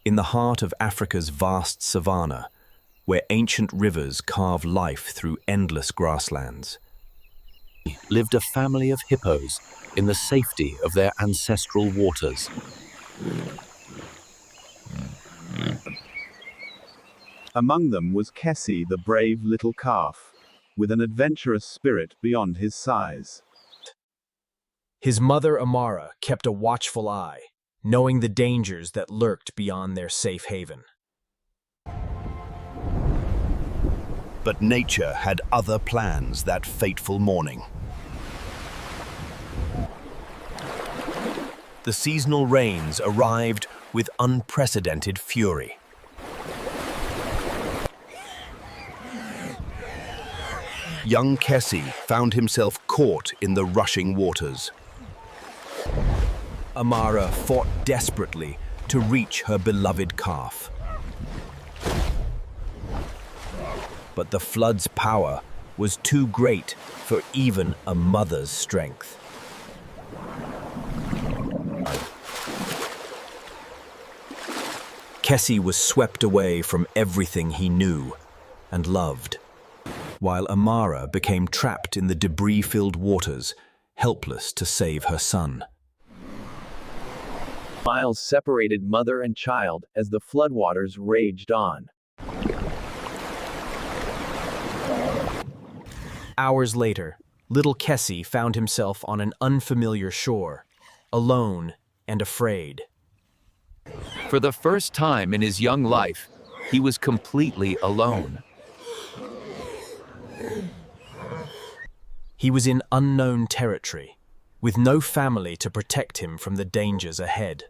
in the heart of Africa's vast savanna, where ancient rivers carve life through endless grasslands, lived a family of hippos in the safety of their ancestral waters. Among them was Kesi, the brave little calf, with an adventurous spirit beyond his size. His mother Amara kept a watchful eye, knowing the dangers that lurked beyond their safe haven. but nature had other plans that fateful morning. The seasonal rains arrived with unprecedented fury. Young Kesi found himself caught in the rushing waters. Amara fought desperately to reach her beloved calf. But the flood's power was too great for even a mother's strength. Kesi was swept away from everything he knew and loved, while Amara became trapped in the debris-filled waters, helpless to save her son. Miles separated mother and child as the floodwaters raged on. Hours later, little Kesi found himself on an unfamiliar shore, alone and afraid. For the first time in his young life, he was completely alone. He was in unknown territory, with no family to protect him from the dangers ahead.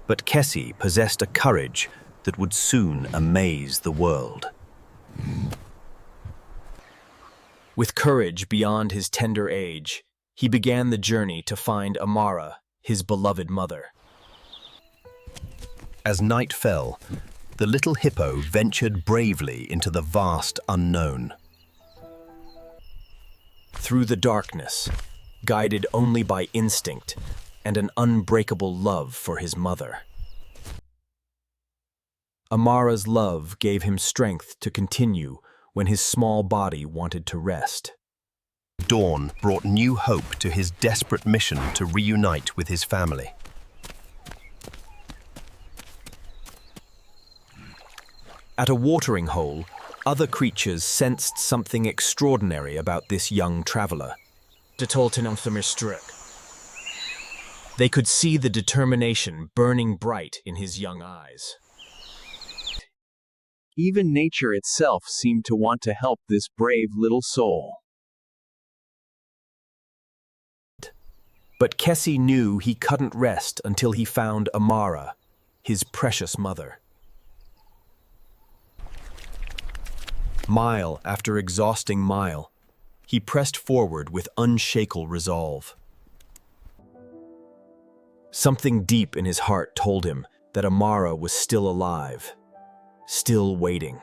But Kesi possessed a courage that would soon amaze the world. With courage beyond his tender age, he began the journey to find Amara, his beloved mother. As night fell, the little hippo ventured bravely into the vast unknown. Through the darkness, guided only by instinct and an unbreakable love for his mother. Amara's love gave him strength to continue when his small body wanted to rest. Dawn brought new hope to his desperate mission to reunite with his family. At a watering hole, other creatures sensed something extraordinary about this young traveler. They could see the determination burning bright in his young eyes. Even nature itself seemed to want to help this brave little soul. But Kesi knew he couldn't rest until he found Amara, his precious mother. Mile after exhausting mile, he pressed forward with unshakable resolve. Something deep in his heart told him that Amara was still alive, still waiting.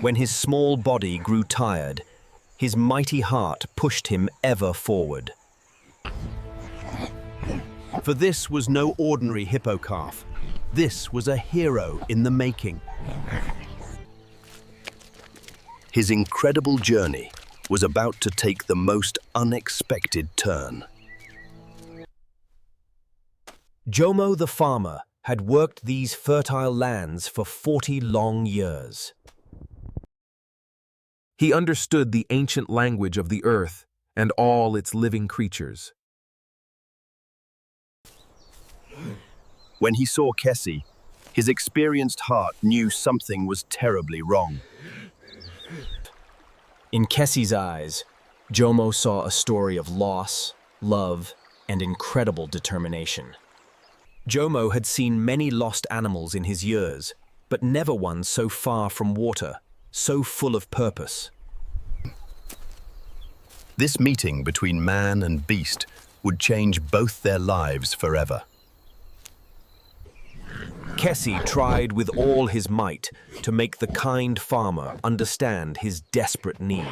When his small body grew tired, his mighty heart pushed him ever forward. For this was no ordinary hippo calf. This was a hero in the making. His incredible journey was about to take the most unexpected turn. Jomo the farmer had worked these fertile lands for 40 long years. He understood the ancient language of the earth and all its living creatures. When he saw Kesi, his experienced heart knew something was terribly wrong. In Kesi's eyes, Jomo saw a story of loss, love, and incredible determination. Jomo had seen many lost animals in his years, but never one so far from water, so full of purpose. This meeting between man and beast would change both their lives forever. Kesi tried with all his might to make the kind farmer understand his desperate need.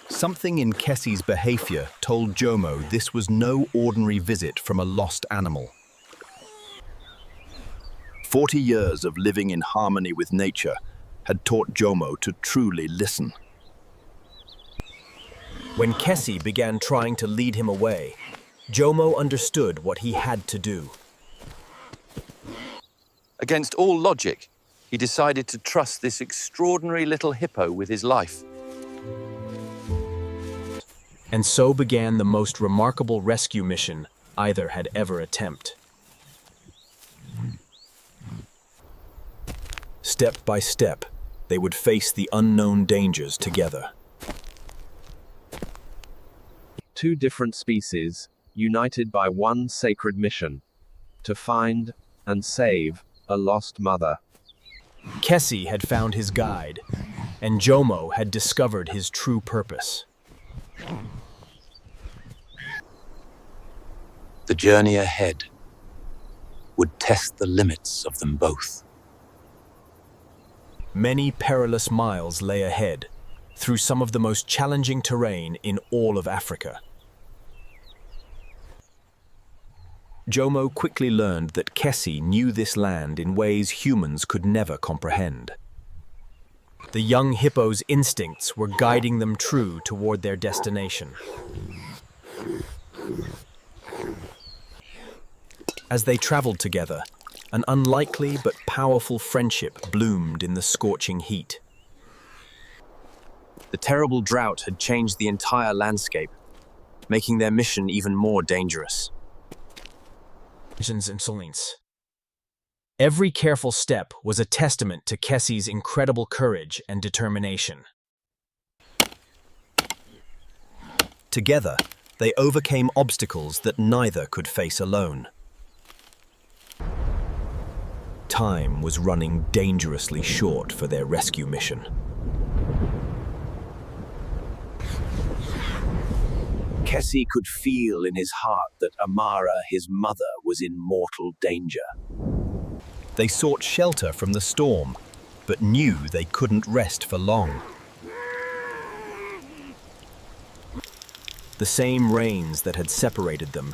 Something in Kesi's behavior told Jomo this was no ordinary visit from a lost animal. 40 years of living in harmony with nature had taught Jomo to truly listen. When Kesi began trying to lead him away, Jomo understood what he had to do. Against all logic, he decided to trust this extraordinary little hippo with his life. And so began the most remarkable rescue mission either had ever attempted. Step by step, they would face the unknown dangers together. Two different species, united by one sacred mission: to find and save a lost mother. Kesi had found his guide, and Jomo had discovered his true purpose. The journey ahead would test the limits of them both. Many perilous miles lay ahead, through some of the most challenging terrain in all of Africa. Jomo quickly learned that Kesi knew this land in ways humans could never comprehend. The young hippo's instincts were guiding them true toward their destination. As they traveled together, an unlikely but powerful friendship bloomed in the scorching heat. The terrible drought had changed the entire landscape, making their mission even more dangerous. Every careful step was a testament to Kesi's incredible courage and determination. Together, they overcame obstacles that neither could face alone. Time was running dangerously short for their rescue mission. Kesi could feel in his heart that Amara, his mother, was in mortal danger. They sought shelter from the storm, but knew they couldn't rest for long. The same rains that had separated them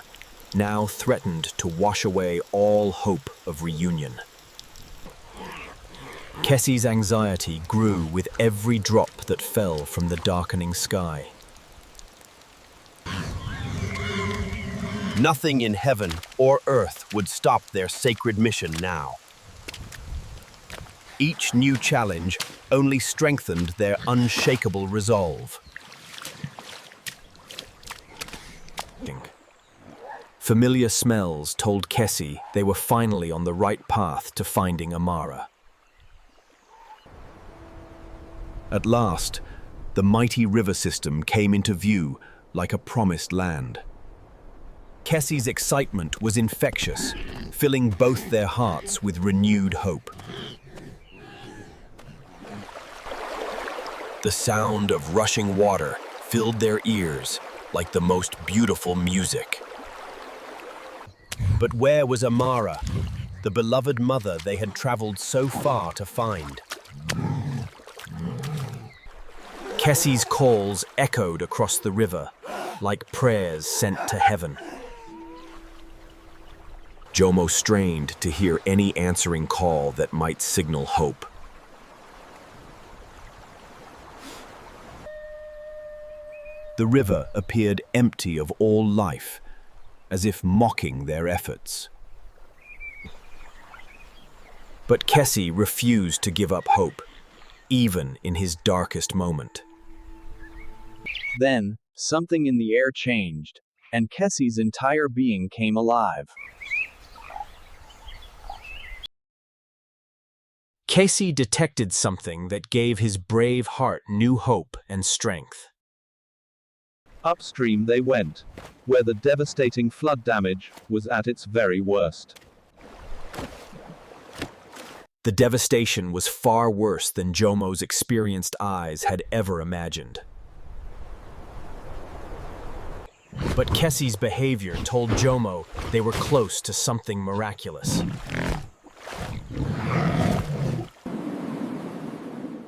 now threatened to wash away all hope of reunion. Kesi's anxiety grew with every drop that fell from the darkening sky. Nothing in heaven or earth would stop their sacred mission now. Each new challenge only strengthened their unshakable resolve. Familiar smells told Kesi they were finally on the right path to finding Amara. At last, the mighty river system came into view like a promised land. Kesi's excitement was infectious, filling both their hearts with renewed hope. The sound of rushing water filled their ears like the most beautiful music. But where was Amara, the beloved mother they had traveled so far to find? Kesi's calls echoed across the river like prayers sent to heaven. Jomo strained to hear any answering call that might signal hope. The river appeared empty of all life, as if mocking their efforts. But Kesi refused to give up hope, even in his darkest moment. Then, something in the air changed, and Kesi's entire being came alive. Kesi detected something that gave his brave heart new hope and strength. Upstream they went, where the devastating flood damage was at its very worst. The devastation was far worse than Jomo's experienced eyes had ever imagined. But Kesi's behavior told Jomo they were close to something miraculous.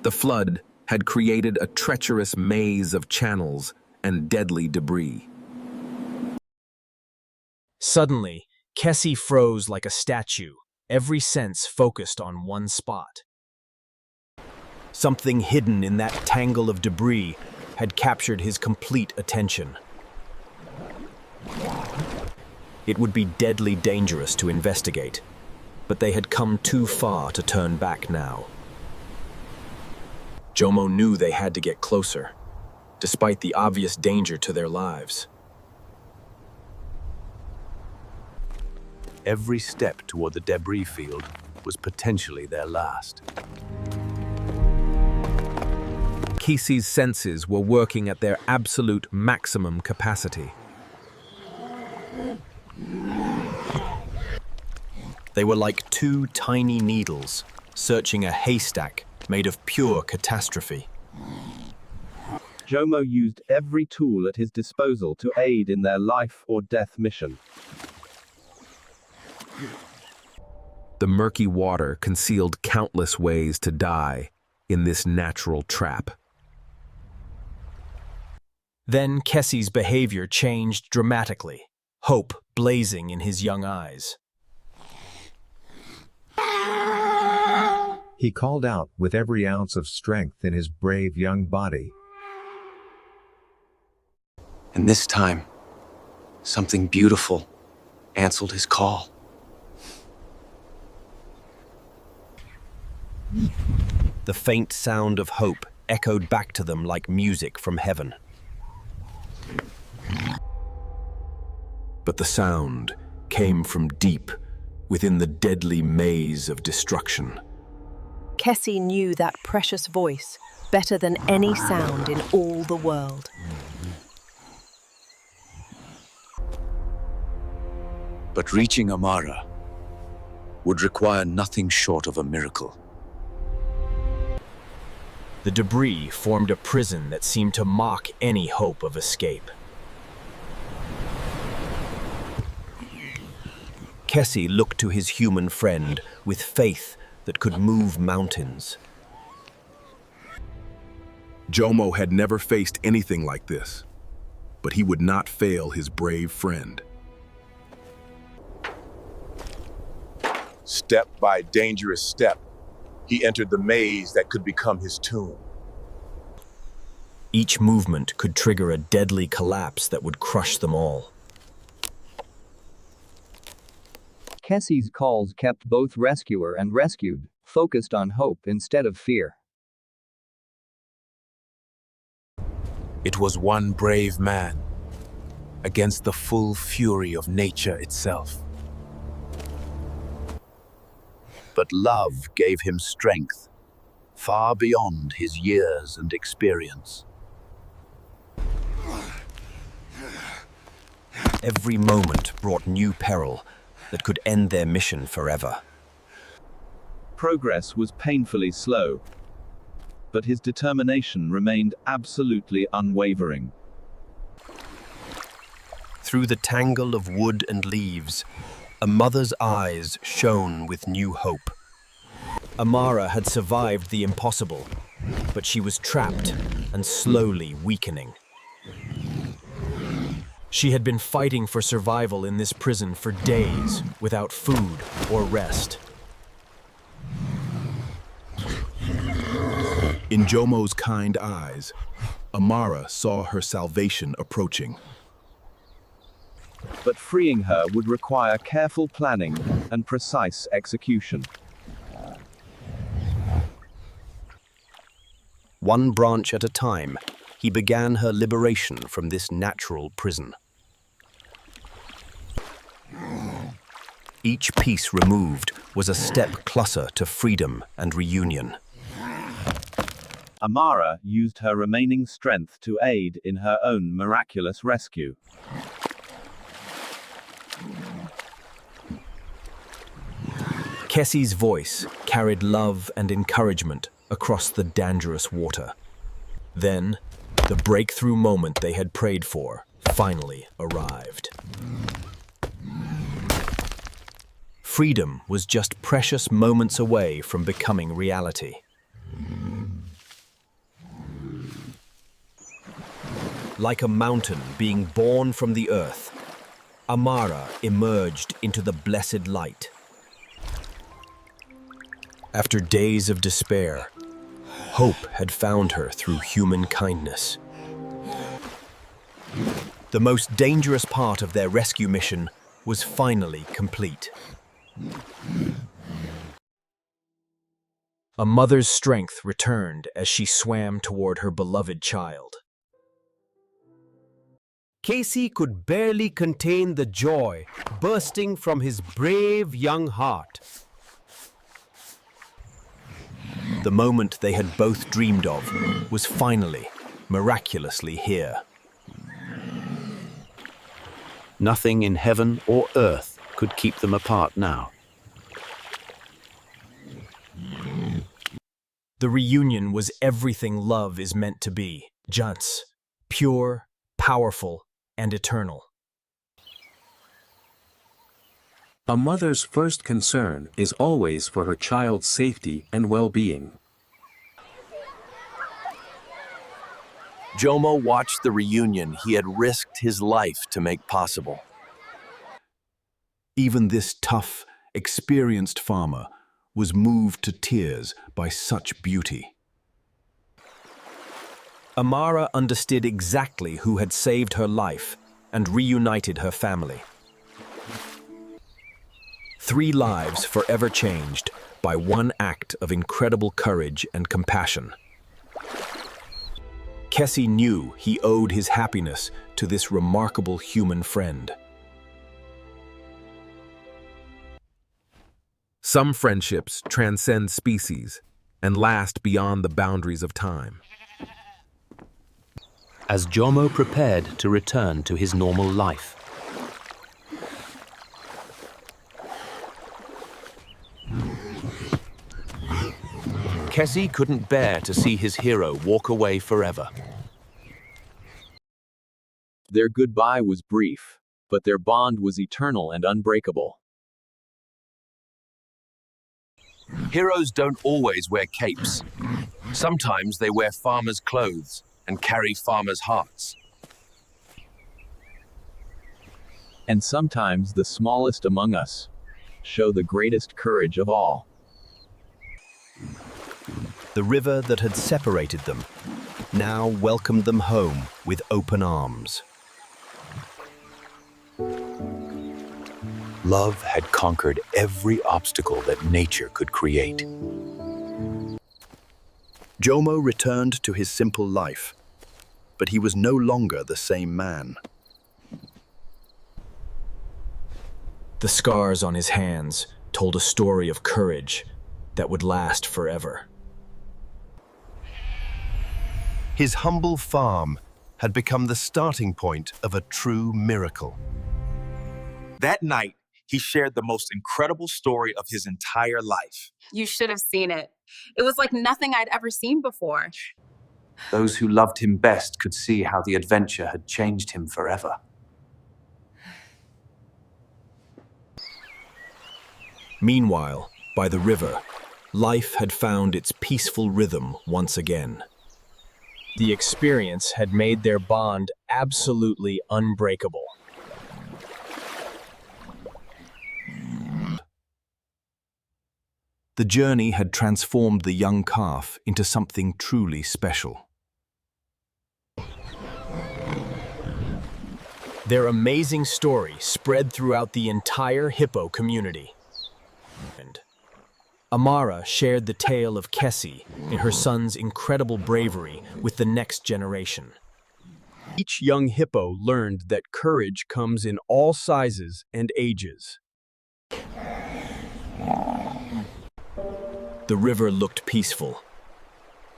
The flood had created a treacherous maze of channels and deadly debris. Suddenly, Kesi froze like a statue, every sense focused on one spot. Something hidden in that tangle of debris had captured his complete attention. It would be deadly dangerous to investigate, but they had come too far to turn back now. Jomo knew they had to get closer, despite the obvious danger to their lives. Every step toward the debris field was potentially their last. Kesi's senses were working at their absolute maximum capacity. They were like two tiny needles searching a haystack made of pure catastrophe. Jomo used every tool at his disposal to aid in their life or death mission. The murky water concealed countless ways to die in this natural trap. Then Kesi's behavior changed dramatically, hope blazing in his young eyes. He called out with every ounce of strength in his brave young body. And this time, something beautiful answered his call. The faint sound of hope echoed back to them like music from heaven. But the sound came from deep within the deadly maze of destruction. Kesi knew that precious voice better than any sound in all the world. But reaching Amara would require nothing short of a miracle. The debris formed a prison that seemed to mock any hope of escape. Kesi looked to his human friend with faith that could move mountains. Jomo had never faced anything like this, but he would not fail his brave friend. Step by dangerous step, he entered the maze that could become his tomb. Each movement could trigger a deadly collapse that would crush them all. Kesi's calls kept both rescuer and rescued focused on hope instead of fear. It was one brave man against the full fury of nature itself. But love gave him strength far beyond his years and experience. Every moment brought new peril that could end their mission forever. Progress was painfully slow, but his determination remained absolutely unwavering. Through the tangle of wood and leaves, a mother's eyes shone with new hope. Amara had survived the impossible, but she was trapped and slowly weakening. She had been fighting for survival in this prison for days without food or rest. In Jomo's kind eyes, Amara saw her salvation approaching. But freeing her would require careful planning and precise execution. One branch at a time, he began her liberation from this natural prison. Each piece removed was a step closer to freedom and reunion. Amara used her remaining strength to aid in her own miraculous rescue. Kesi's voice carried love and encouragement across the dangerous water. Then, the breakthrough moment they had prayed for finally arrived. Freedom was just precious moments away from becoming reality. Like a mountain being born from the earth, Amara emerged into the blessed light. After days of despair, hope had found her through human kindness. The most dangerous part of their rescue mission was finally complete. A mother's strength returned as she swam toward her beloved child. Kesi could barely contain the joy bursting from his brave young heart. The moment they had both dreamed of was finally, miraculously here. Nothing in heaven or earth could keep them apart now. The reunion was everything love is meant to be, Junts, pure, powerful, and eternal. A mother's first concern is always for her child's safety and well-being. Jomo watched the reunion he had risked his life to make possible. Even this tough, experienced farmer was moved to tears by such beauty. Amara understood exactly who had saved her life and reunited her family. 3 lives forever changed by one act of incredible courage and compassion. Kesi knew he owed his happiness to this remarkable human friend. Some friendships transcend species and last beyond the boundaries of time. As Jomo prepared to return to his normal life, Kesi couldn't bear to see his hero walk away forever. Their goodbye was brief, but their bond was eternal and unbreakable. Heroes don't always wear capes. Sometimes they wear farmers' clothes and carry farmers' hearts. And sometimes the smallest among us show the greatest courage of all. The river that had separated them now welcomed them home with open arms. Love had conquered every obstacle that nature could create. Jomo returned to his simple life, but he was no longer the same man. The scars on his hands told a story of courage that would last forever. His humble farm had become the starting point of a true miracle. That night, he shared the most incredible story of his entire life. You should have seen it. It was like nothing I'd ever seen before. those who loved him best could see how the adventure had changed him forever. Meanwhile, by the river, life had found its peaceful rhythm once again. The experience had made their bond absolutely unbreakable. The journey had transformed the young calf into something truly special. Their amazing story spread throughout the entire Hippo community. Amara shared the tale of Kesi and her son's incredible bravery with the next generation. Each young hippo learned that courage comes in all sizes and ages. The river looked peaceful,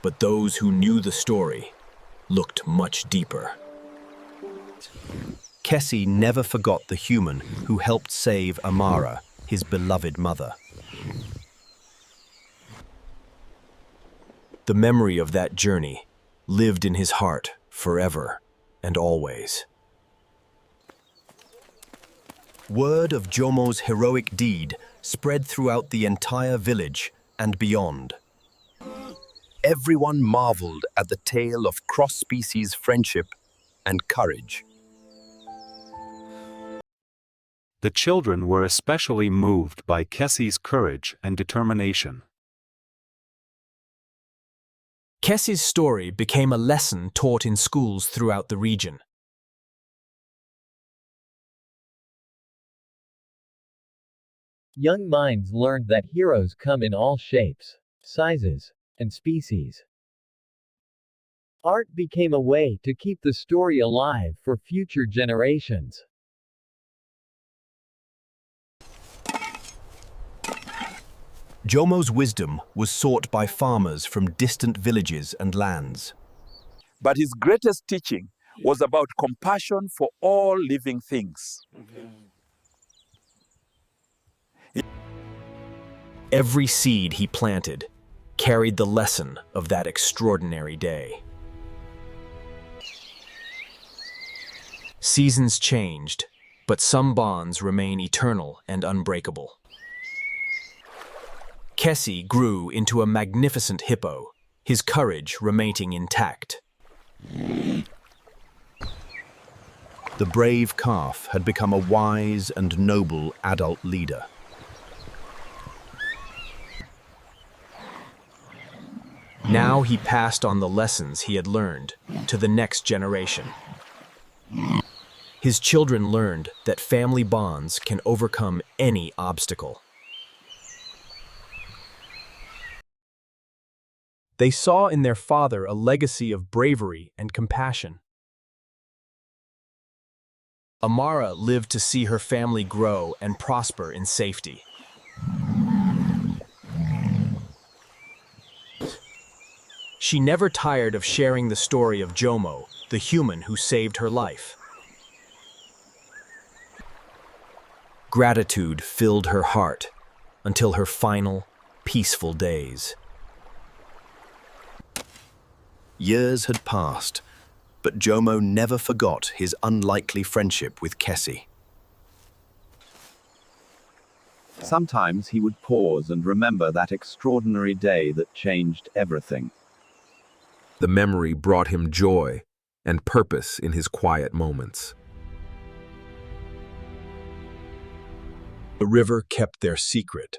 but those who knew the story looked much deeper. Kesi never forgot the human who helped save Amara, his beloved mother. The memory of that journey lived in his heart forever and always. Word of Jomo's heroic deed spread throughout the entire village and beyond. Everyone marveled at the tale of cross-species friendship and courage. The children were especially moved by Kesi's courage and determination. Kesi's story became a lesson taught in schools throughout the region. Young minds learned that heroes come in all shapes, sizes, and species. Art became a way to keep the story alive for future generations. Jomo's wisdom was sought by farmers from distant villages and lands. But his greatest teaching was about compassion for all living things. Every seed he planted carried the lesson of that extraordinary day. Seasons changed, but some bonds remain eternal and unbreakable. Kesi grew into a magnificent hippo, his courage remaining intact. The brave calf had become a wise and noble adult leader. Now he passed on the lessons he had learned to the next generation. His children learned that family bonds can overcome any obstacle. They saw in their father a legacy of bravery and compassion. Amara lived to see her family grow and prosper in safety. She never tired of sharing the story of Jomo, the human who saved her life. Gratitude filled her heart until her final, peaceful days. Years had passed, but Jomo never forgot his unlikely friendship with Kesi. Sometimes he would pause and remember that extraordinary day that changed everything. The memory brought him joy and purpose in his quiet moments. The river kept their secret,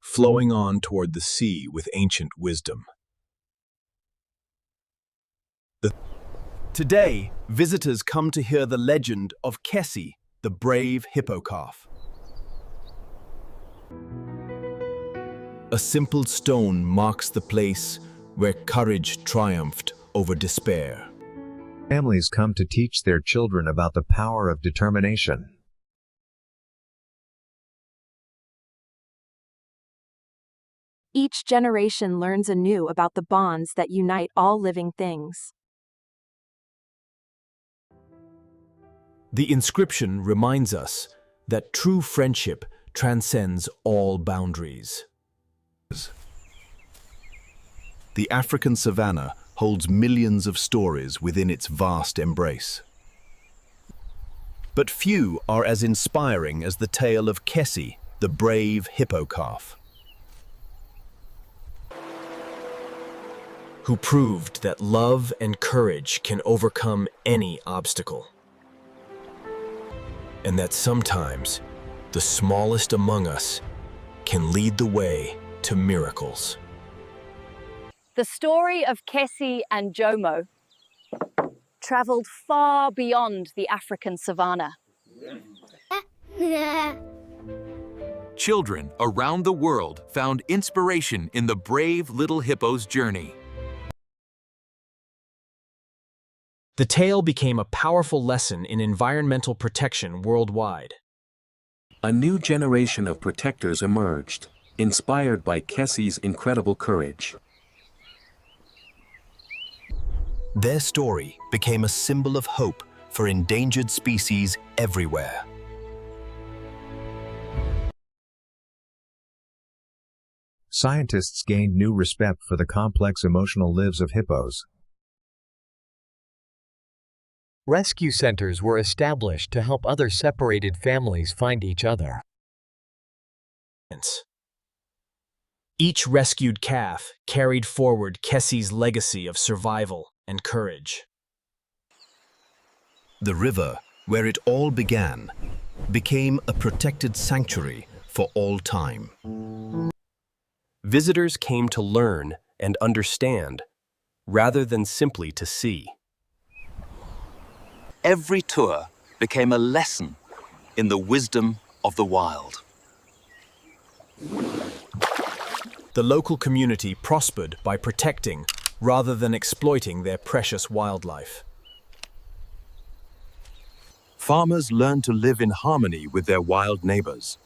flowing on toward the sea with ancient wisdom. Today, visitors come to hear the legend of Kesi, the brave hippo calf. A simple stone marks the place where courage triumphed over despair. Families come to teach their children about the power of determination. Each generation learns anew about the bonds that unite all living things. The inscription reminds us that true friendship transcends all boundaries. The African savanna holds millions of stories within its vast embrace. But few are as inspiring as the tale of Kesi, the brave hippo calf, who proved that love and courage can overcome any obstacle. And that sometimes the smallest among us can lead the way to miracles. The story of Kesi and Jomo traveled far beyond the African savanna. Children around the world found inspiration in the brave little hippo's journey. The tale became a powerful lesson in environmental protection worldwide. A new generation of protectors emerged, inspired by Kesi's incredible courage. Their story became a symbol of hope for endangered species everywhere. Scientists gained new respect for the complex emotional lives of hippos. Rescue centers were established to help other separated families find each other. Each rescued calf carried forward Kesi's legacy of survival and courage. The river, where it all began, became a protected sanctuary for all time. Visitors came to learn and understand, rather than simply to see. Every tour became a lesson in the wisdom of the wild. The local community prospered by protecting rather than exploiting their precious wildlife. Farmers learned to live in harmony with their wild neighbors.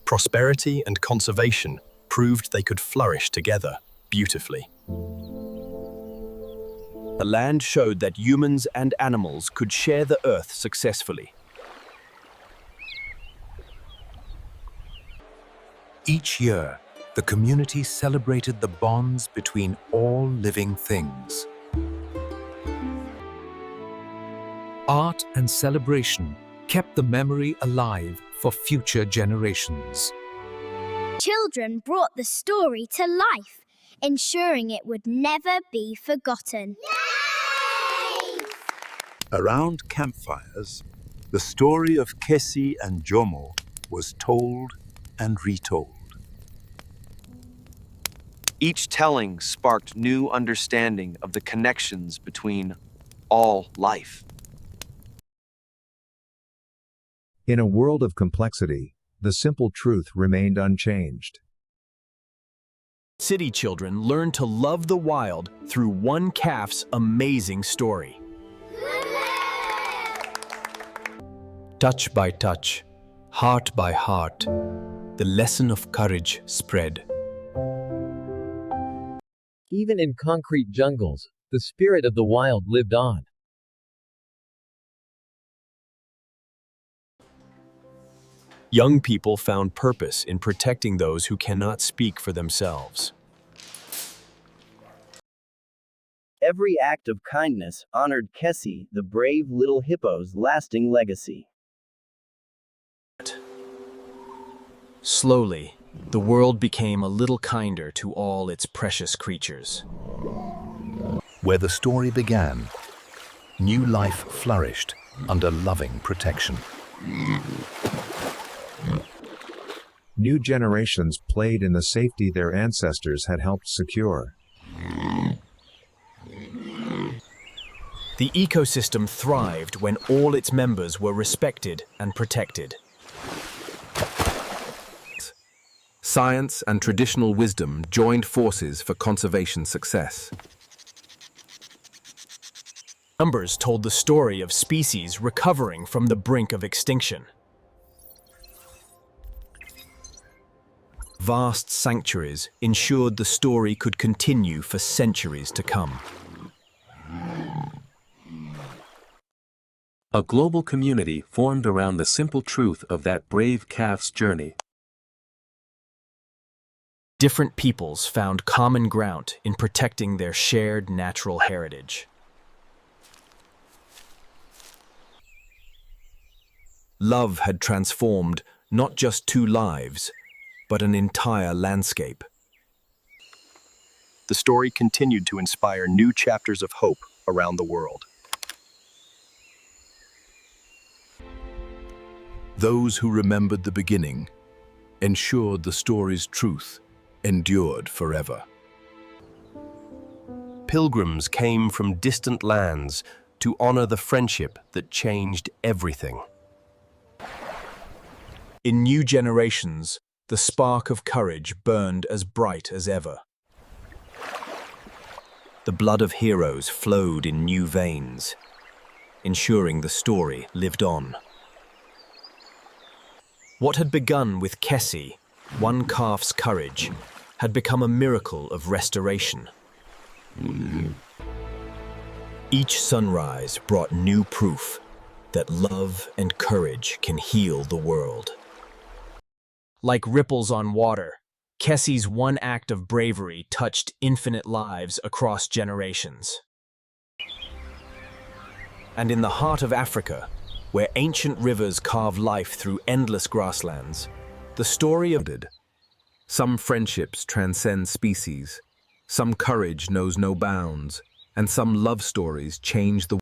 Prosperity and conservation proved they could flourish together beautifully. The land showed that humans and animals could share the earth successfully. Each year, the community celebrated the bonds between all living things. Art and celebration kept the memory alive for future generations. Children brought the story to life, ensuring it would never be forgotten. Around campfires, the story of Kesi and Jomo was told and retold. Each telling sparked new understanding of the connections between all life. In a world of complexity, the simple truth remained unchanged. City children learned to love the wild through one calf's amazing story. Touch by touch, heart by heart, the lesson of courage spread. Even in concrete jungles, the spirit of the wild lived on. Young people found purpose in protecting those who cannot speak for themselves. Every act of kindness honored Kesi, the brave little hippo's lasting legacy. Slowly, the world became a little kinder to all its precious creatures. Where the story began, new life flourished under loving protection. New generations played in the safety their ancestors had helped secure. The ecosystem thrived when all its members were respected and protected. Science and traditional wisdom joined forces for conservation success. Numbers told the story of species recovering from the brink of extinction. Vast sanctuaries ensured the story could continue for centuries to come. A global community formed around the simple truth of that brave calf's journey. Different peoples found common ground in protecting their shared natural heritage. Love had transformed not just two lives, but an entire landscape. The story continued to inspire new chapters of hope around the world. Those who remembered the beginning ensured the story's truth endured forever. Pilgrims came from distant lands to honor the friendship that changed everything. In new generations, the spark of courage burned as bright as ever. The blood of heroes flowed in new veins, ensuring the story lived on. What had begun with Kesi, one calf's courage, had become a miracle of restoration. Each sunrise brought new proof that love and courage can heal the world. Like ripples on water, Kesi's one act of bravery touched infinite lives across generations. And in the heart of Africa, where ancient rivers carve life through endless grasslands, the story of some friendships transcend species, some courage knows no bounds, and some love stories change the